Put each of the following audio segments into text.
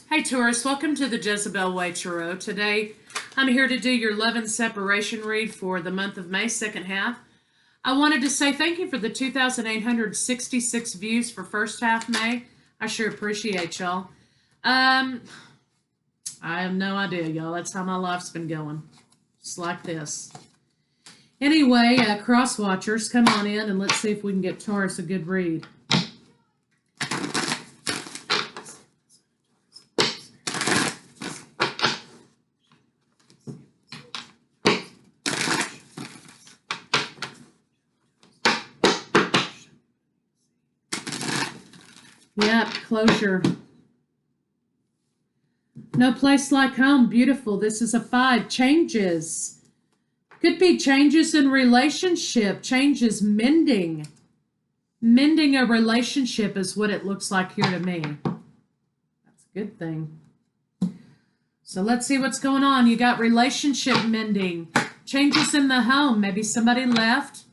Hey Taurus, welcome to the Jezebel Way Tarot. Today I'm here to do your love and separation read for the month of May, second half. I wanted to say thank you for the 2,866 views for first half May. I sure appreciate y'all. I have no idea, y'all. That's how my life's been going. Just like this. Anyway, cross watchers, come on in and let's see if we can get Taurus a good read. Yep, closure. No place like home. Beautiful. This is a 5. Changes. Could be changes in relationship. Changes, mending. Mending a relationship is what it looks like here to me. That's a good thing. So let's see what's going on. You got relationship mending. Changes in the home. Maybe somebody left.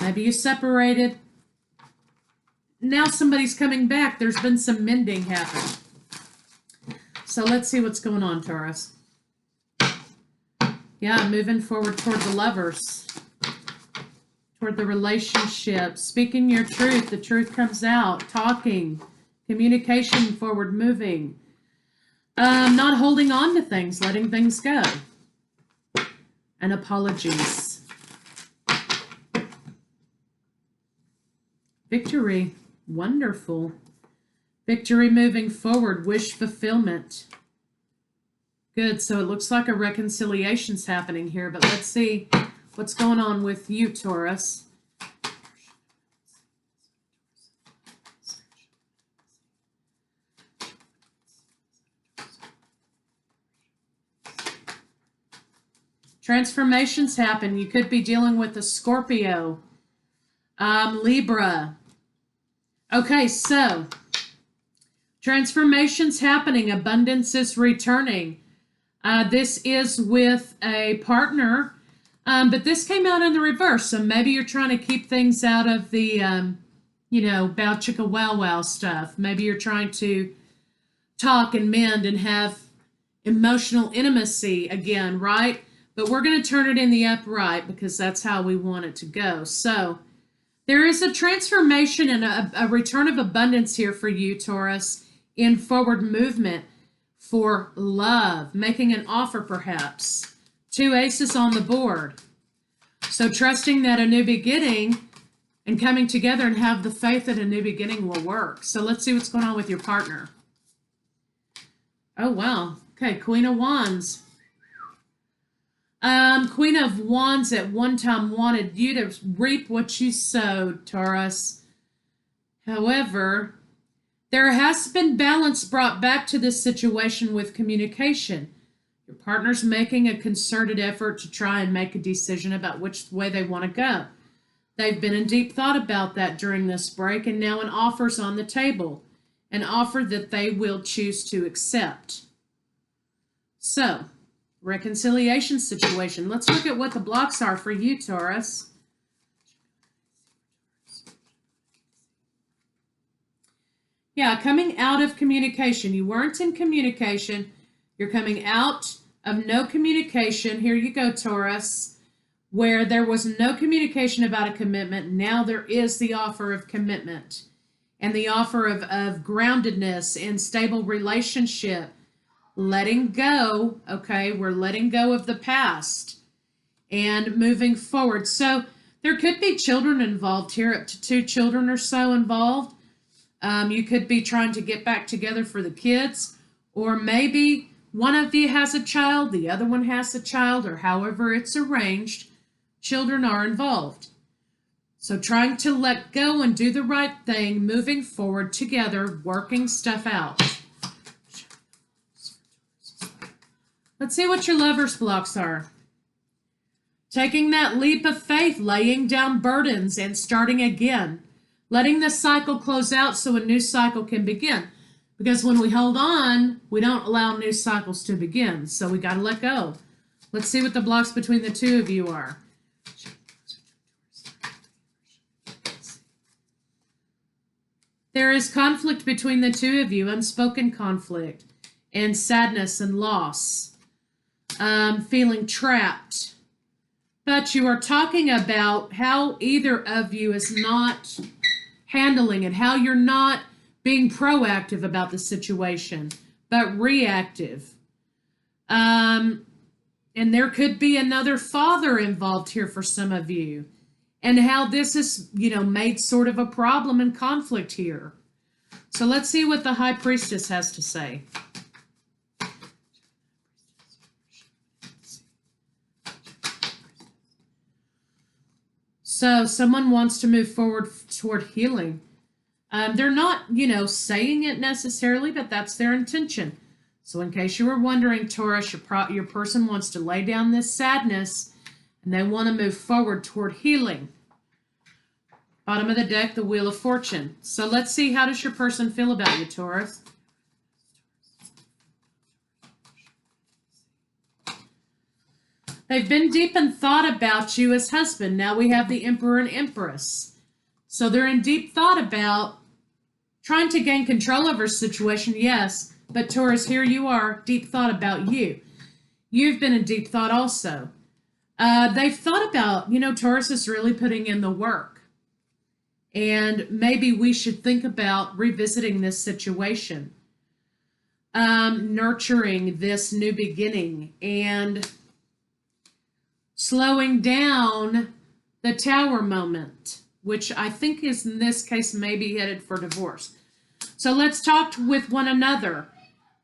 Maybe you separated. Now somebody's coming back. There's been some mending happen. So let's see what's going on, Taurus. Yeah, moving forward toward the lovers. Toward the relationship. Speaking your truth. The truth comes out. Talking. Communication forward moving. Not holding on to things. Letting things go. And apologies. Victory. Wonderful. Victory moving forward. Wish fulfillment. Good. So it looks like a reconciliation's happening here, but let's see what's going on with you, Taurus. Transformations happen. You could be dealing with a Scorpio. Libra. Okay, so transformations happening, abundance is returning. This is with a partner, but this came out in the reverse. So maybe you're trying to keep things out of the, bow chicka wow wow stuff. Maybe you're trying to talk and mend and have emotional intimacy again, right? But we're going to turn it in the upright because that's how we want it to go. So there is a transformation and a return of abundance here for you, Taurus, in forward movement for love, making an offer perhaps. 2 aces on the board. So trusting that a new beginning and coming together and have the faith that a new beginning will work. So let's see what's going on with your partner. Oh, wow. Okay, Queen of Wands. Queen of Wands at one time wanted you to reap what you sowed, Taurus. However, there has been balance brought back to this situation with communication. Your partner's making a concerted effort to try and make a decision about which way they want to go. They've been in deep thought about that during this break, and now an offer's on the table, an offer that they will choose to accept. So, reconciliation situation. Let's look at what the blocks are for you, Taurus. Yeah, coming out of communication. You weren't in communication. You're coming out of no communication. Here you go, Taurus. Where there was no communication about a commitment, now there is the offer of commitment and the offer of groundedness and stable relationship. Letting go, okay, we're letting go of the past and moving forward. So there could be children involved here, up to 2 children or so involved. You could be trying to get back together for the kids, or maybe one of you has a child, the other one has a child, or however it's arranged, children are involved. So trying to let go and do the right thing, moving forward together, working stuff out. Let's see what your lover's blocks are. Taking that leap of faith, laying down burdens and starting again. Letting the cycle close out so a new cycle can begin. Because when we hold on, we don't allow new cycles to begin. So we got to let go. Let's see what the blocks between the 2 of you are. There is conflict between the 2 of you, unspoken conflict. and sadness and loss, feeling trapped. But you are talking about how either of you is not handling it, how you're not being proactive about the situation, but reactive. And there could be another father involved here for some of you, and how this is, made sort of a problem and conflict here. So let's see what the High Priestess has to say. So someone wants to move forward toward healing. They're not, saying it necessarily, but that's their intention. So in case you were wondering, Taurus, your person wants to lay down this sadness and they want to move forward toward healing. Bottom of the deck, the Wheel of Fortune. So let's see, how does your person feel about you, Taurus? They've been deep in thought about you as husband. Now we have the Emperor and Empress. So they're in deep thought about trying to gain control over a situation, yes. But Taurus, here you are, deep thought about you. You've been in deep thought also. They've thought about, Taurus is really putting in the work. And maybe we should think about revisiting this situation. Nurturing this new beginning and slowing down the Tower moment, which I think is in this case maybe headed for divorce. So let's talk with one another.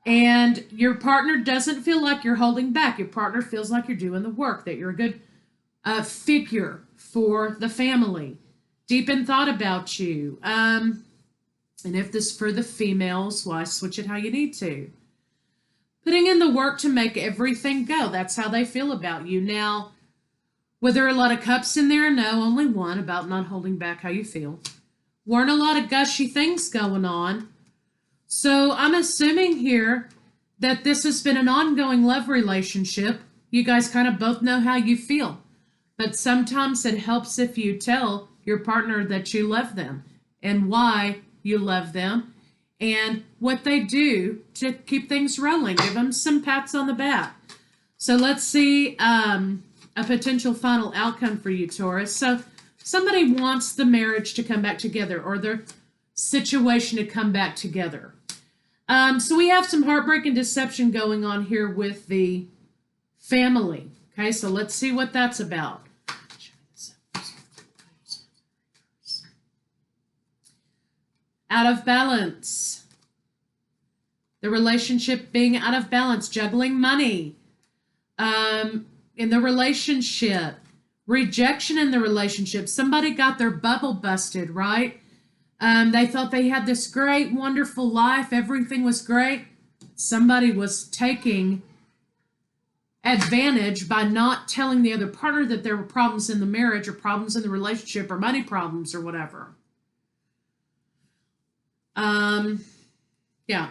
And your partner doesn't feel like you're holding back. Your partner feels like you're doing the work, that you're a good figure for the family. Deep in thought about you. And if this is for the females, why switch it how you need to. Putting in the work to make everything go. That's how they feel about you. Now, were there a lot of cups in there? No, only one, about not holding back how you feel. Weren't a lot of gushy things going on. So I'm assuming here that this has been an ongoing love relationship. You guys kind of both know how you feel. But sometimes it helps if you tell your partner that you love them and why you love them and what they do to keep things rolling. Give them some pats on the back. So let's see a potential final outcome for you, Taurus. So somebody wants the marriage to come back together or their situation to come back together. So we have some heartbreak and deception going on here with the family. Okay, so let's see what that's about. Out of balance. The relationship being out of balance, juggling money. In the relationship, rejection in the relationship. Somebody got their bubble busted, right? They thought they had this great, wonderful life. Everything was great. Somebody was taking advantage by not telling the other partner that there were problems in the marriage or problems in the relationship or money problems or whatever. Yeah.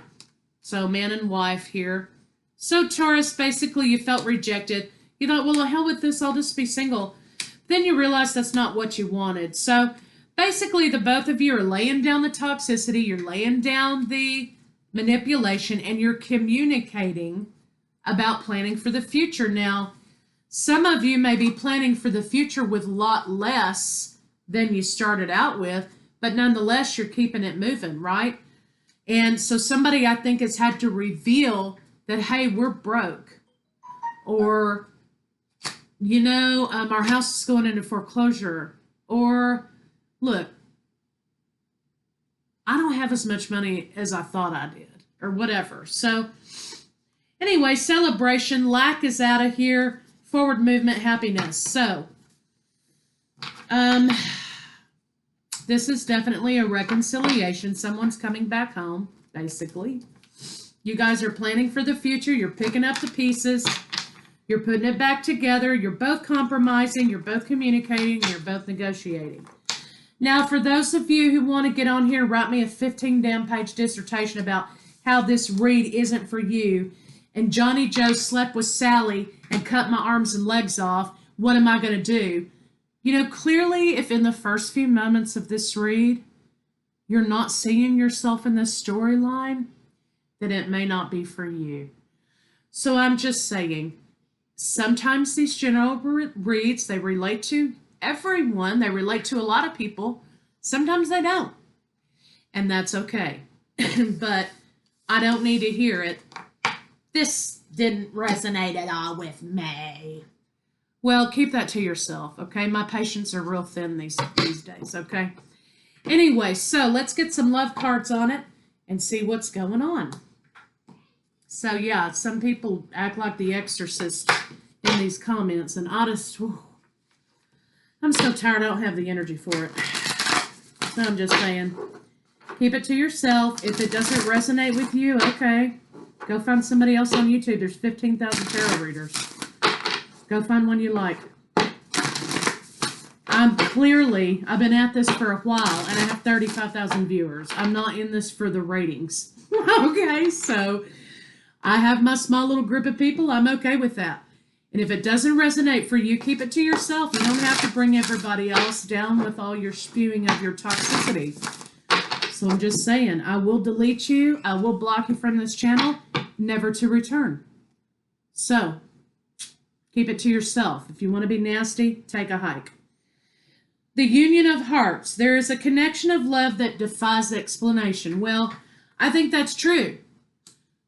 So man and wife here. So Taurus, basically you felt rejected. You thought, well, the hell with this, I'll just be single. Then you realize that's not what you wanted. So basically the both of you are laying down the toxicity, you're laying down the manipulation, and you're communicating about planning for the future. Now, some of you may be planning for the future with a lot less than you started out with, but nonetheless, you're keeping it moving, right? And so somebody, I think, has had to reveal that, hey, we're broke. Or, our house is going into foreclosure. Or, look, I don't have as much money as I thought I did. Or whatever. So, anyway, celebration. Lack is out of here. Forward movement, happiness. So, this is definitely a reconciliation. Someone's coming back home, basically. You guys are planning for the future. You're picking up the pieces. You're putting it back together. You're both compromising. You're both communicating. You're both negotiating. Now, for those of you who want to get on here, write me a 15-damn-page dissertation about how this read isn't for you, and Johnny Joe slept with Sally and cut my arms and legs off, what am I going to do? Clearly, if in the first few moments of this read, you're not seeing yourself in this storyline, then it may not be for you. So I'm just saying, sometimes these general reads, they relate to everyone. They relate to a lot of people. Sometimes they don't. And that's okay. But I don't need to hear it. This didn't resonate at all with me. Well, keep that to yourself, okay? My patience are real thin these days, okay? Anyway, so let's get some love cards on it and see what's going on. So, yeah, some people act like the exorcist in these comments, and I just, I'm so tired. I don't have the energy for it. So I'm just saying, keep it to yourself. If it doesn't resonate with you, okay, go find somebody else on YouTube. There's 15,000 tarot readers. Go find one you like. I've been at this for a while, and I have 35,000 viewers. I'm not in this for the ratings. Okay, so I have my small little group of people. I'm okay with that. And if it doesn't resonate for you, keep it to yourself. You don't have to bring everybody else down with all your spewing of your toxicity. So I'm just saying, I will delete you. I will block you from this channel, never to return. So keep it to yourself. If you want to be nasty, take a hike. The union of hearts. There is a connection of love that defies explanation. Well, I think that's true.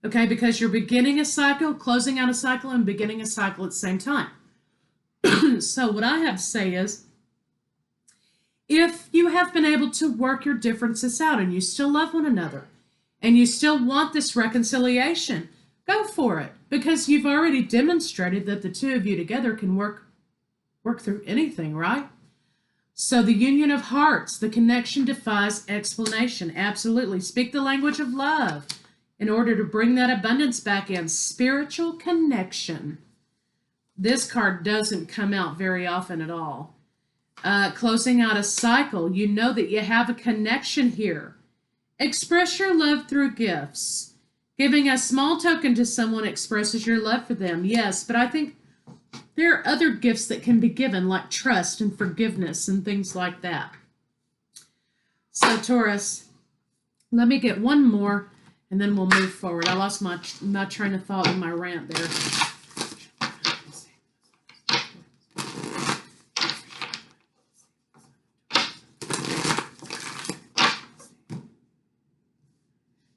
Okay, because you're beginning a cycle, closing out a cycle, and beginning a cycle at the same time. So what I have to say is, if you have been able to work your differences out and you still love one another and you still want this reconciliation, go for it, because you've already demonstrated that the two of you together can work through anything, right? So the union of hearts, the connection defies explanation. Absolutely. Speak the language of love in order to bring that abundance back in. Spiritual connection. This card doesn't come out very often at all. Closing out a cycle. You know that you have a connection here. Express your love through gifts. Giving a small token to someone expresses your love for them. Yes, but I think there are other gifts that can be given, like trust and forgiveness and things like that. So, Taurus, let me get one more, and then we'll move forward. I lost my train of thought in my rant there.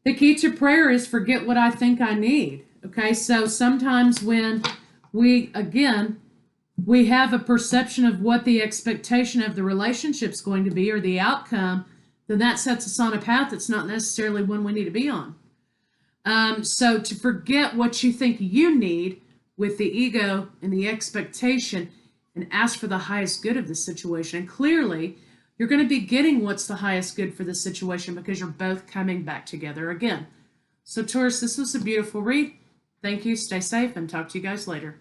The key to prayer is forget what I think I need. Okay, so sometimes when we have a perception of what the expectation of the relationship's going to be or the outcome, then that sets us on a path that's not necessarily one we need to be on. So to forget what you think you need with the ego and the expectation and ask for the highest good of the situation. And clearly, you're going to be getting what's the highest good for the situation because you're both coming back together again. So Taurus, this was a beautiful read. Thank you. Stay safe and talk to you guys later.